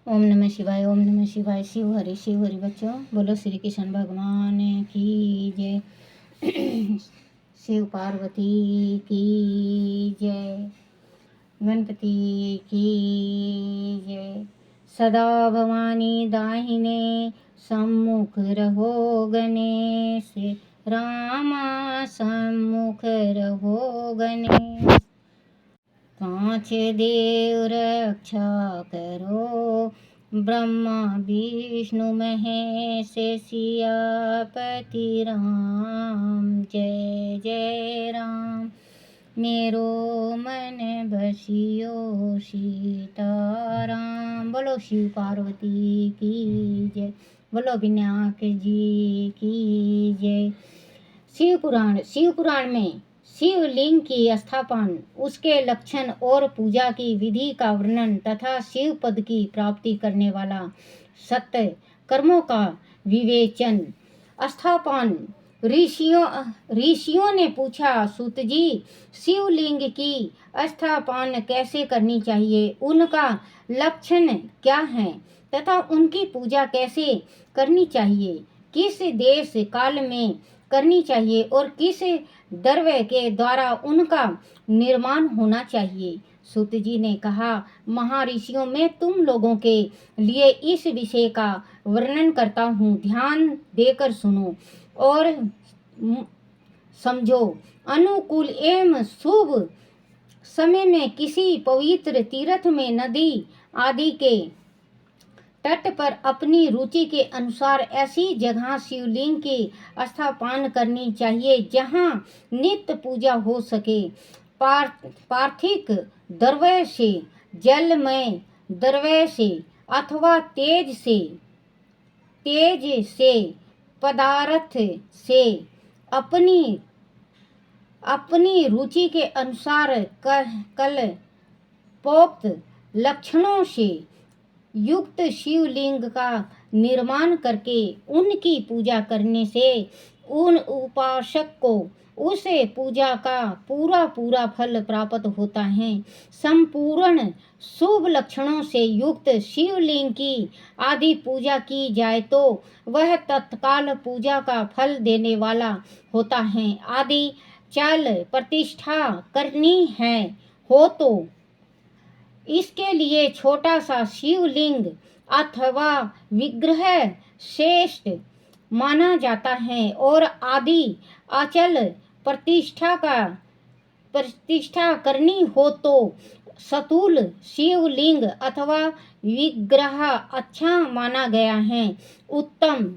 ओम नमः शिवाय, ओम नमः शिवाय। शिव हरि बच्चों, बोलो श्री कृष्ण भगवान की जय। शिव पार्वती की जय, गणपति की जय। सदा भवानी दाहिने सम्मुख रहो, गणेश रामा सम्मुख रहो गणेश। पांच देव रक्षा करो, ब्रह्मा विष्णु महेश सियापति राम। जय जय राम, मेरो मन बसियो सीताराम। बोलो शिव पार्वती की जय, बोलो विनायक जी की जय। शिव पुराण में शिवलिंग की स्थापना, उसके लक्षण और पूजा की विधि का वर्णन तथा शिव पद की प्राप्ति करने वाला सत्य कर्मों का विवेचन। स्थापना। ऋषियों ने पूछा, सूत जी, शिवलिंग की स्थापना कैसे करनी चाहिए, उनका लक्षण क्या है तथा उनकी पूजा कैसे करनी चाहिए, किस देश काल में करनी चाहिए और किस द्रव्य के द्वारा उनका निर्माण होना चाहिए। सूत जी ने कहा, महर्षियों, मैं तुम लोगों के लिए इस विषय का वर्णन करता हूँ, ध्यान देकर सुनो और समझो। अनुकूल एवं शुभ समय में किसी पवित्र तीर्थ में, नदी आदि के तट पर अपनी रुचि के अनुसार ऐसी जगह शिवलिंग की स्थापना करनी चाहिए जहां नित्य पूजा हो सके। पार्थिव द्रव्य से, जलमय द्रव्य से अथवा तेज से पदार्थ से अपनी रुचि के अनुसार कल्पोक्त लक्षणों से युक्त शिवलिंग का निर्माण करके उनकी पूजा करने से उन उपासक को उसे पूजा का पूरा फल प्राप्त होता है। संपूर्ण शुभ लक्षणों से युक्त शिवलिंग की आदि पूजा की जाए तो वह तत्काल पूजा का फल देने वाला होता है। आदि चल प्रतिष्ठा करनी है हो तो इसके लिए छोटा सा शिवलिंग अथवा विग्रह श्रेष्ठ माना जाता है और आदि अचल प्रतिष्ठा करनी हो तो सतुल शिवलिंग अथवा विग्रह अच्छा माना गया है, उत्तम।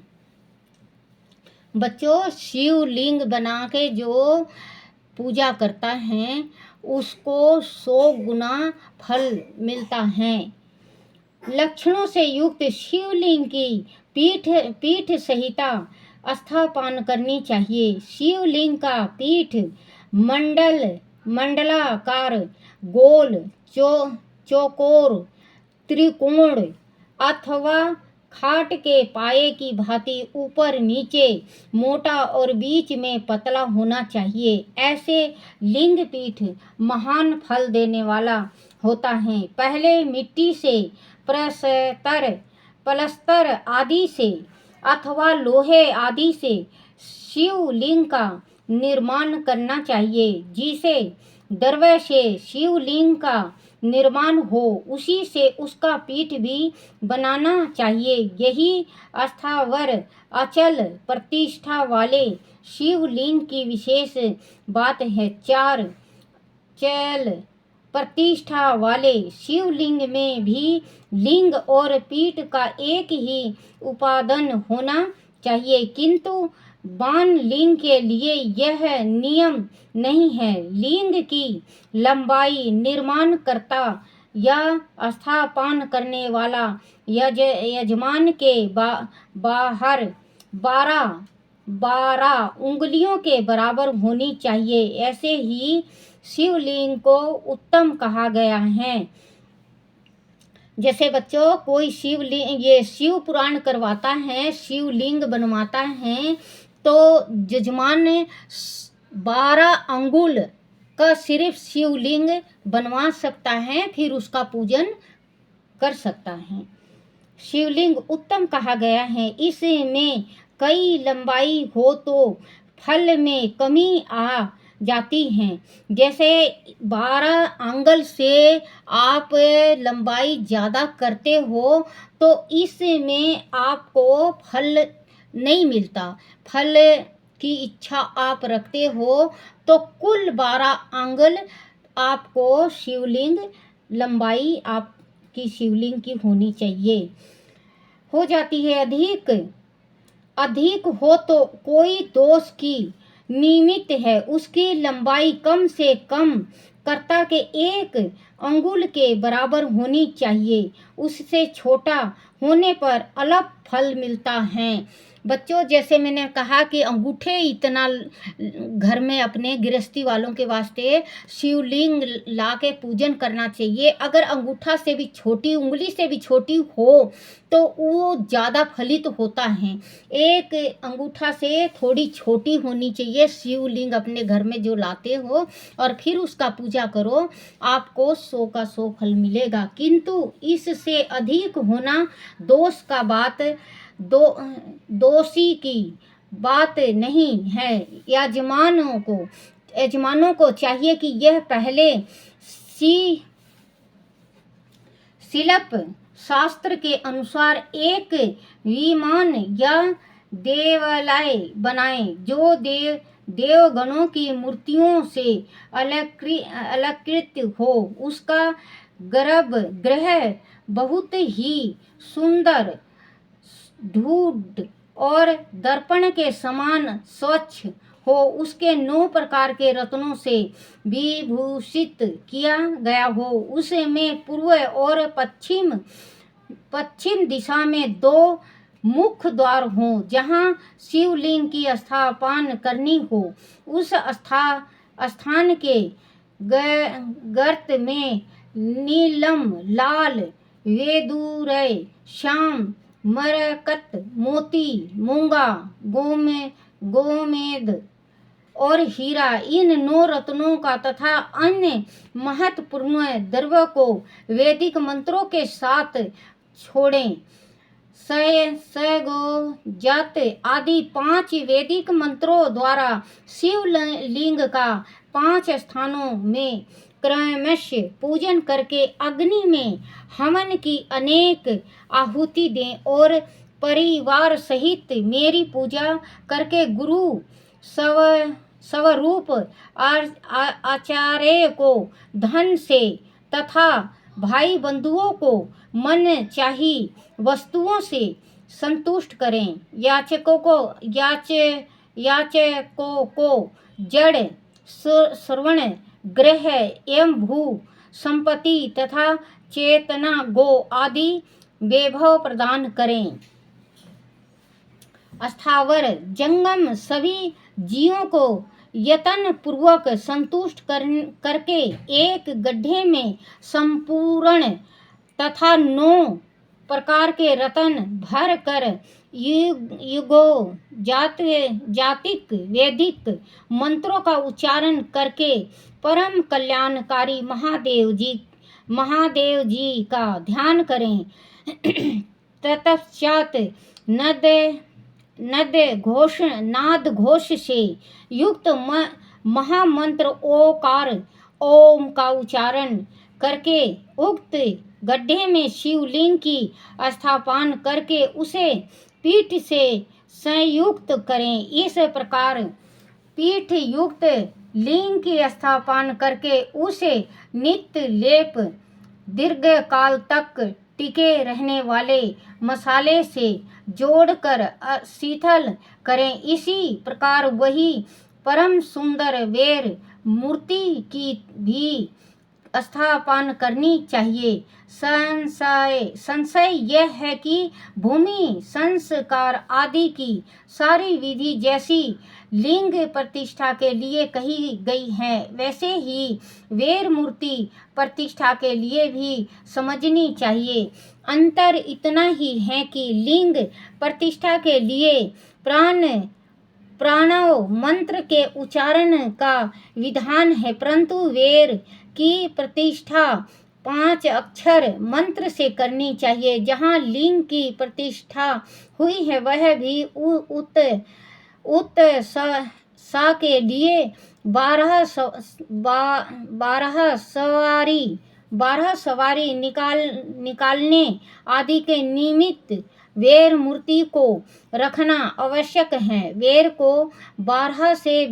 बच्चों, शिवलिंग बना के जो पूजा करता है उसको 100 गुना फल मिलता है। लक्षणों से युक्त शिवलिंग की पीठ सहिता स्थापना करनी चाहिए। शिवलिंग का पीठ मंडलाकार, गोल, चौकोर, त्रिकोण अथवा खाट के पाए की भांति ऊपर नीचे मोटा और बीच में पतला होना चाहिए। ऐसे लिंग पीठ महान फल देने वाला होता है। पहले मिट्टी से, पलस्तर आदि से अथवा लोहे आदि से शिवलिंग का निर्माण करना चाहिए। जिसे द्रव्य से शिवलिंग का निर्माण हो उसी से उसका पीठ भी बनाना चाहिए। यही स्थावर अचल प्रतिष्ठा वाले शिवलिंग की विशेष बात है। 4 चल प्रतिष्ठा वाले शिवलिंग में भी लिंग और पीठ का एक ही उपादान होना चाहिए, किंतु बाण लिंग के लिए यह नियम नहीं है। लिंग की लंबाई निर्माणकर्ता या स्थापना करने वाला यजमान के बाहर 12 उंगलियों के बराबर होनी चाहिए। ऐसे ही शिवलिंग को उत्तम कहा गया है। जैसे बच्चों, कोई शिवलिंग, ये शिव पुराण करवाता है, शिवलिंग बनवाता है, तो जजमान 12 अंगुल का सिर्फ शिवलिंग बनवा सकता है, फिर उसका पूजन कर सकता है। शिवलिंग उत्तम कहा गया है। इसमें कई लंबाई हो तो फल में कमी आ जाती है। जैसे 12 आंगल से आप लंबाई ज़्यादा करते हो तो इसमें आपको फल नहीं मिलता। फल की इच्छा आप रखते हो तो कुल 12 आंगल आपको शिवलिंग लंबाई आपकी शिवलिंग की होनी चाहिए। हो जाती है अधिक हो तो कोई दोष की निमित्त है। उसकी लंबाई कम से कम कर्ता के 1 अंगुल के बराबर होनी चाहिए। उससे छोटा होने पर अलग फल मिलता है। बच्चों, जैसे मैंने कहा कि अंगूठे इतना घर में अपने गृहस्थी वालों के वास्ते शिवलिंग ला के पूजन करना चाहिए। अगर अंगूठा से भी छोटी, उंगली से भी छोटी हो तो वो ज़्यादा फलित होता है। एक अंगूठा से थोड़ी छोटी होनी चाहिए शिवलिंग अपने घर में जो लाते हो, और फिर उसका पूजा करो, आपको 100 का 100 फल मिलेगा। किंतु इससे अधिक होना दोष का बात दोषी की बात नहीं है। यजमानों को चाहिए कि यह पहले शिल्प शास्त्र के अनुसार एक विमान या देवालय बनाएं जो देवगणों की मूर्तियों से अलंकृत हो। उसका गर्भगृह बहुत ही सुंदर, ढूढ़ और दर्पण के समान स्वच्छ हो। उसके 9 प्रकार के रत्नों से विभूषित किया गया हो। उसमें पूर्व और पश्चिम दिशा में 2 मुख्य द्वार हों जहाँ शिवलिंग की स्थापना करनी हो। उस स्थान के गर्त में नीलम, लाल, वेदुरय, श्याम, मरकत, मोती, मूंगा, गोमेद और हीरा, इन 9 रत्नों का तथा अन्य महत्वपूर्ण द्रव्य को वैदिक मंत्रों के साथ छोड़ें। सगो जत आदि 5 वैदिक मंत्रों द्वारा शिवलिंग का 5 स्थानों में क्रमशः पूजन करके अग्नि में हवन की अनेक आहुति दें और परिवार सहित मेरी पूजा करके गुरु स्वरूप आचार्य को धन से तथा भाई बंधुओं को मन चाही वस्तुओं से संतुष्ट करें। याचकों को जड़, श्रवण, ग्रह एवं भू संपत्ति तथा चेतना, गो आदि वैभव प्रदान करें। स्थावर जंगम सभी जीवों को यत्न पूर्वक संतुष्ट करके एक गड्ढे में संपूर्ण तथा 9 प्रकार के रत्न भर कर युगो जातिक वैदिक मंत्रों का उच्चारण करके परम कल्याणकारी महादेव जी का ध्यान करें। तत्पश्चात नाद घोष से युक्त महामंत्र ओकार ओम का उच्चारण करके उक्त गड्ढे में शिवलिंग की स्थापना करके उसे पीठ से संयुक्त करें। इस प्रकार पीठ युक्त लिंग की स्थापना करके उसे नित्य लेप दीर्घ काल तक टिके रहने वाले मसाले से जोड़कर शीतल करें। इसी प्रकार वही परम सुंदर वेर मूर्ति की भी स्थापना करनी चाहिए। संशय यह है कि भूमि संस्कार आदि की सारी विधि जैसी लिंग प्रतिष्ठा के लिए कही गई है वैसे ही वेर मूर्ति प्रतिष्ठा के लिए भी समझनी चाहिए। अंतर इतना ही है कि लिंग प्रतिष्ठा के लिए प्रणव मंत्र के उच्चारण का विधान है, परंतु वेर की प्रतिष्ठा 5 अक्षर मंत्र से करनी चाहिए। जहाँ लिंग की प्रतिष्ठा हुई है वह भी उत सा के लिए 12 सवारी निकालने आदि के निमित्त वेर मूर्ति को रखना आवश्यक है। वेर को 12 से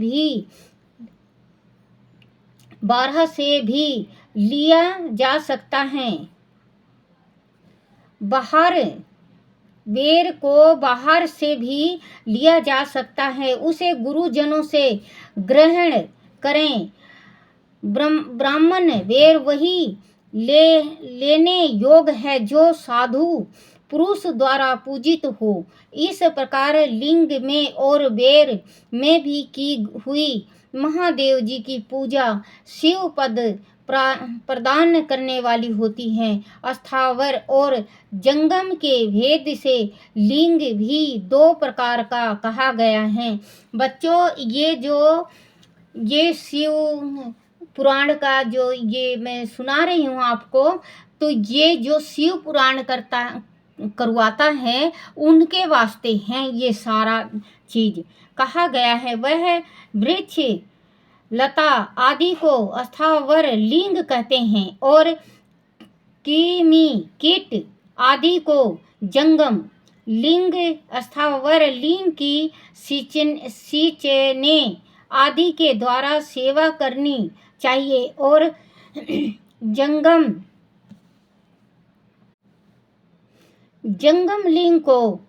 भी लिया जा सकता है। वेर को बाहर से भी लिया जा सकता है। उसे गुरुजनों से ग्रहण करें। ब्राह्मण वेर वही लेने योग्य है जो साधु पुरुष द्वारा पूजित हो। इस प्रकार लिंग में और वेर में भी की हुई महादेव जी की पूजा शिव पद प्रदान करने वाली होती है। स्थावर और जंगम के भेद से लिंग भी 2 प्रकार का कहा गया है। बच्चों, ये शिव पुराण का जो ये मैं सुना रही हूँ आपको, तो ये जो शिव पुराण करवाता है उनके वास्ते हैं ये सारा चीज कहा गया है। वह वृक्ष लता आदि को स्थावर लिंग कहते हैं और कृमि कीट आदि को जंगम लिंग। स्थावर लिंग की सींचने आदि के द्वारा सेवा करनी चाहिए और जंगम लिंग को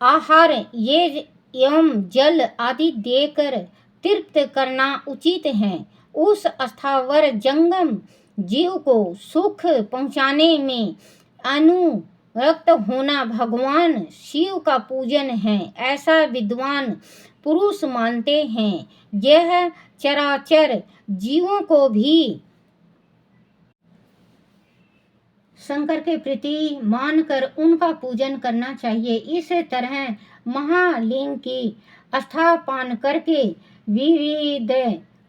आहार एवं जल आदि देकर तृप्त करना उचित है। उस स्थावर जंगम जीव को सुख पहुँचाने में अनुरक्त होना भगवान शिव का पूजन है, ऐसा विद्वान पुरुष मानते हैं। यह चराचर जीवों को भी शंकर के प्रति मानकर उनका पूजन करना चाहिए। इस तरह महालिंग की स्थापना करके विविध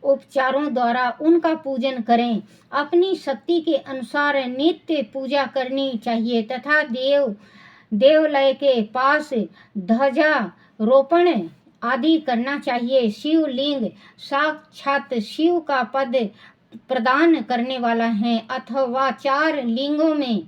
उपचारों द्वारा उनका पूजन करें। अपनी शक्ति के अनुसार नित्य पूजा करनी चाहिए तथा देवालय के पास ध्वजारोपण आदि करना चाहिए। शिवलिंग साक्षात शिव का पद प्रदान करने वाला है अथवा 4 लिंगों में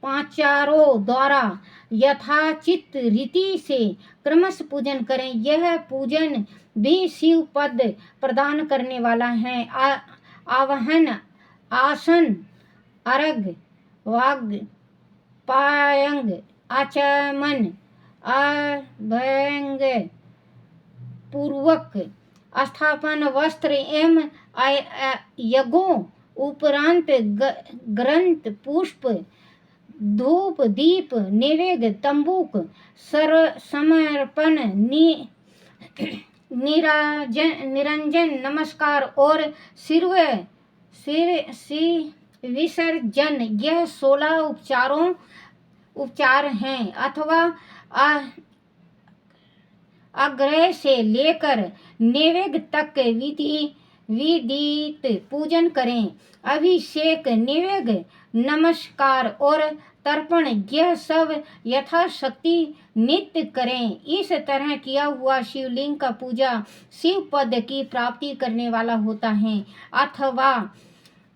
पांचारों द्वारा यथाचित रीति से क्रमश पूजन करें। यह पूजन भी शिव पद प्रदान करने वाला है। आवाहन, आसन, अर्घ, वाग पायंग, आचमन, अभंग पूर्वक स्थापन, वस्त्र एवं यज्ञों उपरांत ग्रंथ, पुष्प, धूप, दीप, नैवेद्य, तंबूक समर्पण, निरंजन, नमस्कार और सिर विसर्जन यह 16 उपचार हैं अथवा अग्रह से लेकर नैवेद्य तक विदित पूजन करें। अभिषेक, नैवेद्य, नमस्कार और तर्पण यह सब यथाशक्ति नित्य करें। इस तरह किया हुआ शिवलिंग का पूजा शिव पद की प्राप्ति करने वाला होता है। अथवा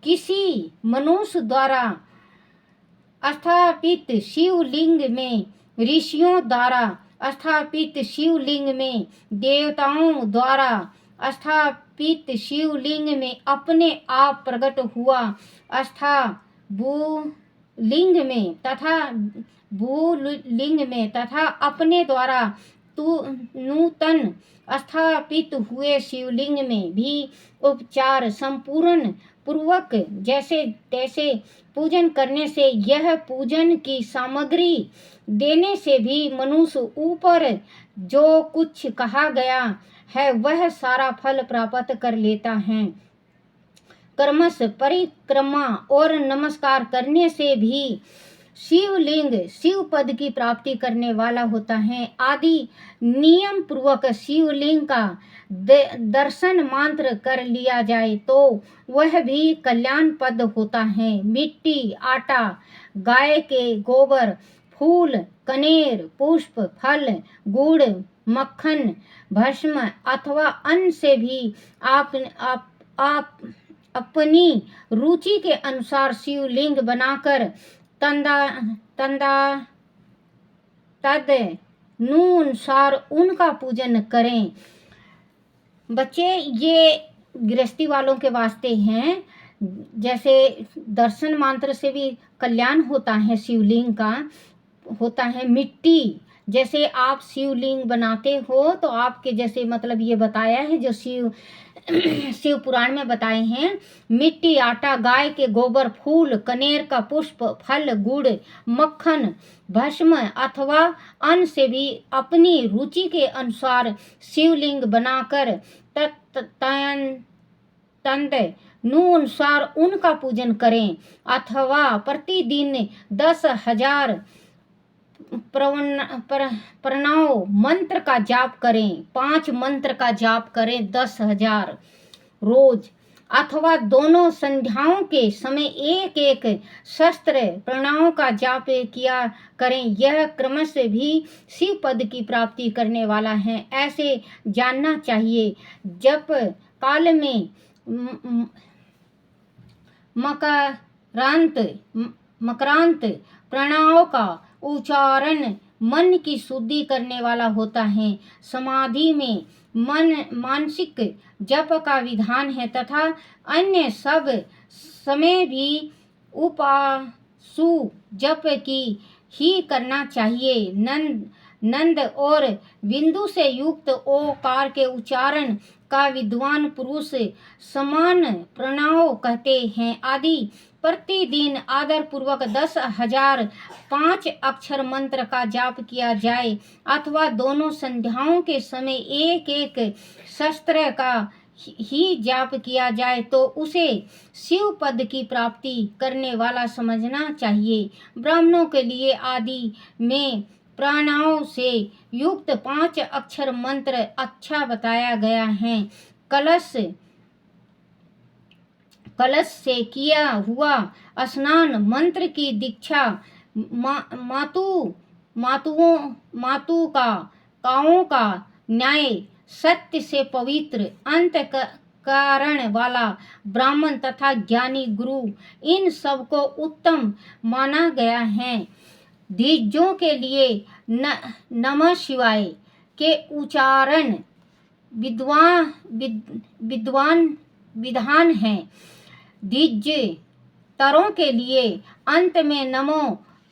किसी मनुष्य द्वारा स्थापित शिवलिंग में, ऋषियों द्वारा स्थापित शिवलिंग में, देवताओं द्वारा स्थापित शिवलिंग में, अपने आप प्रकट हुआ भूलिंग में तथा अपने द्वारा नूतन स्थापित हुए शिवलिंग में भी उपचार संपूर्ण पूर्वक जैसे तैसे पूजन करने से, यह पूजन की सामग्री देने से भी मनुष्य ऊपर जो कुछ कहा गया है वह सारा फल प्राप्त कर लेता है। क्रमश परिक्रमा और नमस्कार करने से भी शिवलिंग शिव पद की प्राप्ति करने वाला होता है। आदि नियम पूर्वक शिवलिंग का दर्शन मात्र कर लिया जाए तो वह भी कल्याण पद होता है। मिट्टी, आटा, गाय के गोबर, फूल, कनेर, पुष्प, फल, गुड़, मक्खन, भस्म अथवा अन्न से भी आप अपनी रुचि के अनुसार शिवलिंग बनाकर तदनुसार उनका पूजन करें। बच्चे, ये गृहस्थी वालों के वास्ते हैं। जैसे दर्शन मात्र से भी कल्याण होता है, शिवलिंग का होता है। मिट्टी, जैसे आप शिवलिंग बनाते हो तो आपके जैसे मतलब ये बताया है जो शिव पुराण में बताए हैं। मिट्टी, आटा, गाय के गोबर, फूल, कनेर का पुष्प, फल, गुड़, मक्खन, भस्म अथवा अन्न से भी अपनी रुचि के अनुसार शिवलिंग बनाकर तदनुसार उनका पूजन करें अथवा प्रतिदिन 10,000 प्रणव मंत्र का जाप करें। 5 मंत्र का जाप करें 10,000 रोज, अथवा दोनों संध्याओं के समय एक एक शस्त्र प्रणव का जाप किया करें। यह क्रम से भी शिव पद की प्राप्ति करने वाला है, ऐसे जानना चाहिए। जप काल में मकरांत प्रणव का उच्चारण मन की शुद्धि करने वाला होता है। समाधि में मानसिक जप का विधान है तथा अन्य सब समय भी उपासु जप की ही करना चाहिए। नंद और बिंदु से युक्त ओकार के उच्चारण का विद्वान पुरुष समान प्रणव कहते हैं। आदि प्रतिदिन आदर पूर्वक 10,000 5 अक्षर मंत्र का जाप किया जाए अथवा दोनों संध्याओं के समय एक एक शस्त्र का ही जाप किया जाए तो उसे शिव पद की प्राप्ति करने वाला समझना चाहिए। ब्राह्मणों के लिए आदि में प्रणव से युक्त 5 अक्षर मंत्र अच्छा बताया गया है। कलश से किया हुआ स्नान, मंत्र की दीक्षा, मातु का काओं का न्याय, सत्य से पवित्र अंतःकरण वाला ब्राह्मण तथा ज्ञानी गुरु, इन सब को उत्तम माना गया है। द्विजों के लिए नमः शिवाय के उच्चारण विधान है। द्विज तरों के लिए अंत में नमो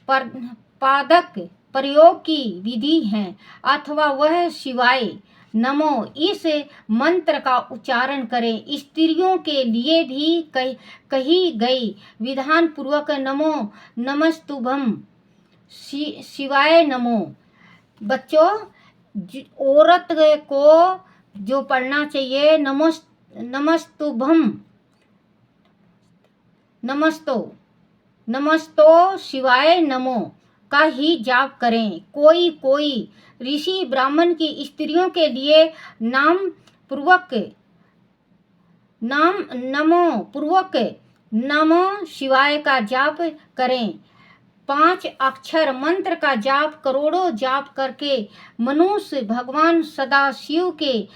पादक प्रयोग की विधि है अथवा वह शिवाय नमो इस मंत्र का उच्चारण करें। स्त्रियों के लिए भी कही गई विधान पूर्वक नमो नमस्तुभम शिवाय नमो। बच्चों, औरत को जो पढ़ना चाहिए नमस्तुभम, नमस्तो शिवाय नमो का ही जाप करें। कोई ऋषि ब्राह्मण की स्त्रियों के लिए नमो पूर्वक नमो शिवाय का जाप करें। 5 अक्षर मंत्र का जाप करोड़ों जाप करके मनुष्य भगवान सदा शिव के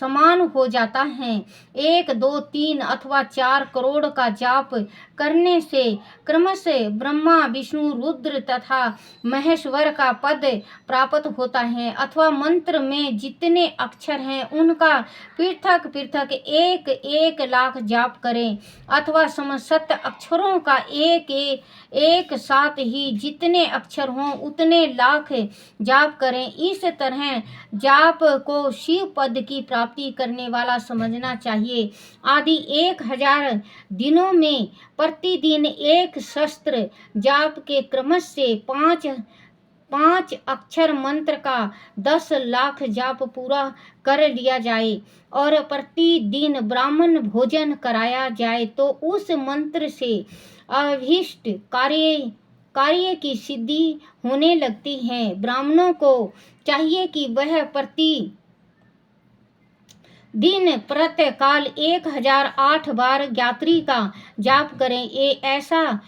समान हो जाता है। 1, 2, 3 अथवा 4 करोड़ का जाप करने से क्रमशः ब्रह्मा, विष्णु, रुद्र तथा महेश्वर का पद प्राप्त होता है। अथवा मंत्र में जितने अक्षर हैं उनका पृथक पृथक 1 लाख जाप करें अथवा समस्त अक्षरों का एक साथ ही जितने अक्षर हों उतने लाख जाप करें। इस तरह जाप को शिव पद की प्राप्ति करने वाला समझना चाहिए। आदि 1000 दिनों में प्रतिदिन 1 शस्त्र जाप के क्रम से 5 अक्षर मंत्र का 10 लाख जाप पूरा कर लिया जाए और प्रतिदिन ब्राह्मण भोजन कराया जाए तो उस मंत्र से अभीष्ट कार्य की सिद्धि होने लगती है। ब्राह्मणों को चाहिए कि वह प्रति दिन प्रत्यह काल 1008 बार गायत्री का जाप करें। ऐसा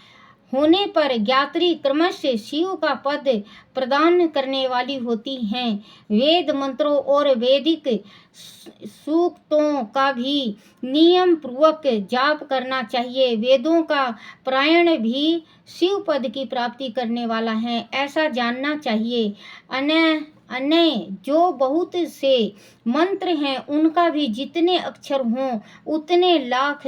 होने पर गायत्री क्रमश शिव का पद प्रदान करने वाली होती हैं। वेद मंत्रों और वैदिक सूक्तों का भी नियम पूर्वक जाप करना चाहिए। वेदों का पारायण भी शिव पद की प्राप्ति करने वाला है, ऐसा जानना चाहिए। अन्य जो बहुत से मंत्र हैं उनका भी जितने अक्षर हों उतने लाख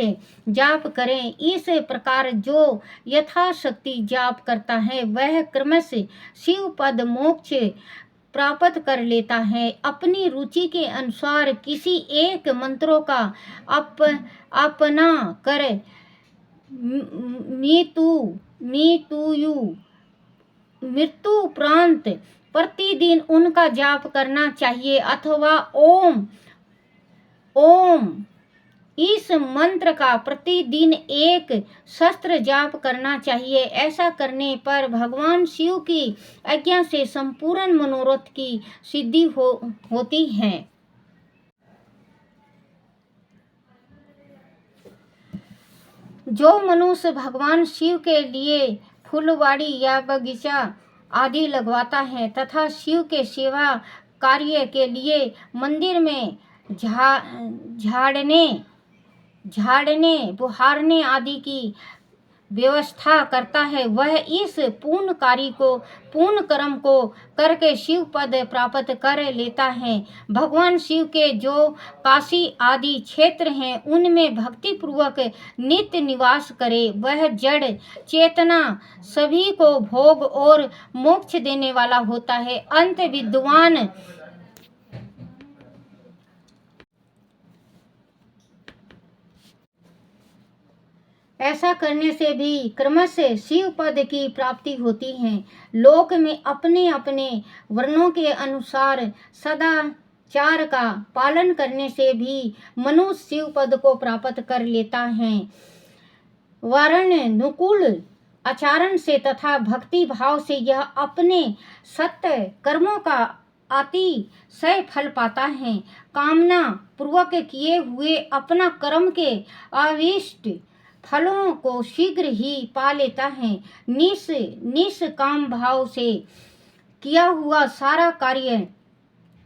जाप करें। इस प्रकार जो यथाशक्ति जाप करता है वह क्रमश शिव पद मोक्ष प्राप्त कर लेता है। अपनी रुचि के अनुसार किसी एक मंत्रों का अपना कर मृत्यु उपरांत प्रतिदिन उनका जाप करना चाहिए, अथवा ओम इस मंत्र का प्रतिदिन एक शस्त्र जाप करना चाहिए। ऐसा करने पर भगवान शिव की आज्ञा से संपूर्ण मनोरथ की सिद्धि होती है। जो मनुष्य भगवान शिव के लिए फुलवाड़ी या बगीचा आदि लगवाता है तथा शिव के सेवा कार्य के लिए मंदिर में झाड़ने बुहारने आदि की व्यवस्था करता है, वह इस पूर्ण कर्म को करके शिव पद प्राप्त कर लेता है। भगवान शिव के जो काशी आदि क्षेत्र हैं उनमें भक्ति पूर्वक नित्य निवास करे। वह जड़ चेतना सभी को भोग और मोक्ष देने वाला होता है। अंत विद्वान ऐसा करने से भी क्रमश शिव पद की प्राप्ति होती है। लोक में अपने अपने वर्णों के अनुसार सदाचार का पालन करने से भी मनुष्य शिव पद को प्राप्त कर लेता है। वर्णानुकूल आचरण से तथा भक्ति भाव से यह अपने सत्य कर्मों का अतिशय फल पाता है। कामना पूर्वक किए हुए अपना कर्म के अभीष्ट फलों को शीघ्र ही पा लेता है। निष्काम भाव से किया हुआ सारा कार्य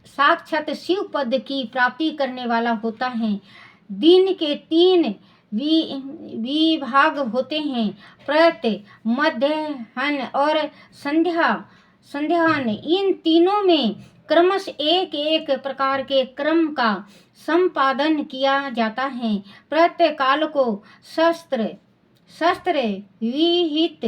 साक्षात शिव पद की प्राप्ति करने वाला होता है। दिन के 3 विभाग होते हैं, प्रत्यय, मध्याह्न और संध्याह्न। इन तीनों में क्रमश एक एक प्रकार के क्रम का संपादन किया जाता है। प्रत्यय काल को शास्त्र विहित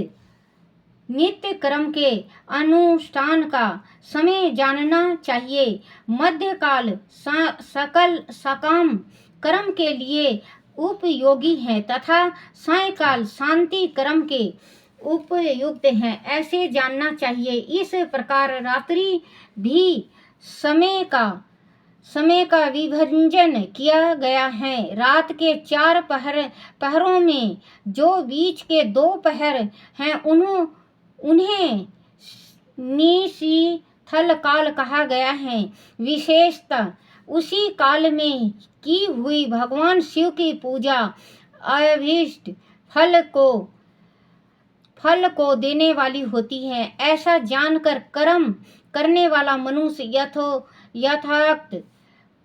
नित्य कर्म के अनुष्ठान का समय जानना चाहिए। मध्य काल सकल सकाम कर्म के लिए उपयोगी है तथा सायकाल शांति कर्म के उपयुक्त है, ऐसे जानना चाहिए। इस प्रकार रात्रि भी समय का विभाजन किया गया है। रात के 4 पहरों में जो बीच के 2 पहर हैं उन्हें निशीथल काल कहा गया है। विशेषतः उसी काल में की हुई भगवान शिव की पूजा अभीष्ट फल को देने वाली होती है। ऐसा जानकर कर्म करने वाला मनुष्य यथार्थ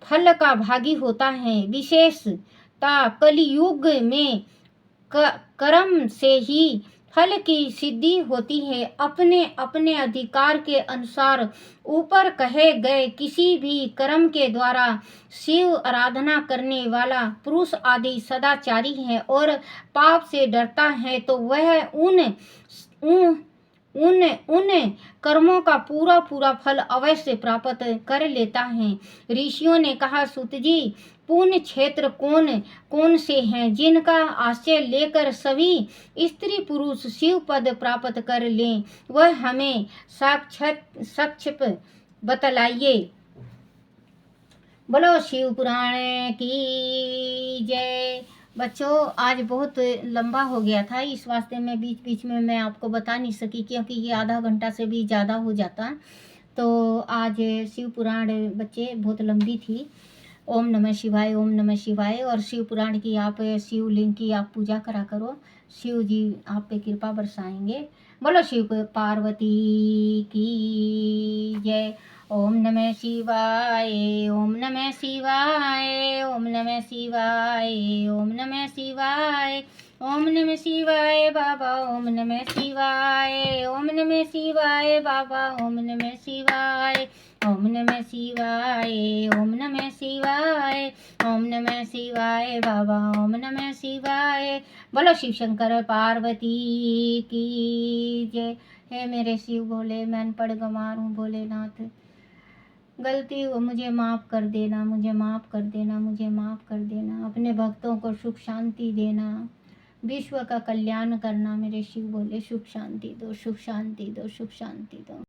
फल का भागी होता है। विशेषतः कलियुग में कर्म से ही फल की सिद्धि होती है। अपने अपने अधिकार के अनुसार ऊपर कहे गए किसी भी कर्म के द्वारा शिव आराधना करने वाला पुरुष आदि सदाचारी है और पाप से डरता है तो वह उन कर्मों का पूरा फल अवश्य प्राप्त कर लेता है। ऋषियों ने कहा, सूत जी, पुण्य क्षेत्र कौन से हैं जिनका आश्रय लेकर सभी स्त्री पुरुष शिव पद प्राप्त कर लें, वह हमें संक्षिप्त बतलाइए। बोलो शिव पुराण की जय। बच्चों आज बहुत लंबा हो गया था, इस वास्ते मैं बीच बीच में मैं आपको बता नहीं सकी, क्योंकि ये आधा घंटा से भी ज़्यादा हो जाता। तो आज शिव पुराण बच्चे बहुत लंबी थी। ओम नमः शिवाय, ओम नमः शिवाय। और शिव पुराण की आप, शिवलिंग की आप पूजा करा करो, शिव जी आप पे कृपा बरसाएंगे। बोलो शिव पार्वती की जय। ओम नमः शिवाय, ओम नमः शिवाय, ओम नमः शिवाय, ओम नमः शिवाय, ओम नमः शिवाय बाबा, ओम नमः शिवाय, ओम नमः शिवाय बाबा, ओम नमः शिवाय, ओम नमः शिवाय, ओम नमः शिवाय, ओम नमः शिवाय बाबा, ओम नमः शिवाय। बोलो शिव शंकर पार्वती की जय। हे मेरे शिव भोले, मैं अनपढ़ गंवार हूँ भोलेनाथ, गलती हो मुझे माफ़ कर देना, मुझे माफ़ कर देना, मुझे माफ़ कर देना। अपने भक्तों को सुख शांति देना, विश्व का कल्याण करना मेरे शिव भोले। सुख शांति दो, सुख शांति दो, सुख शांति दो।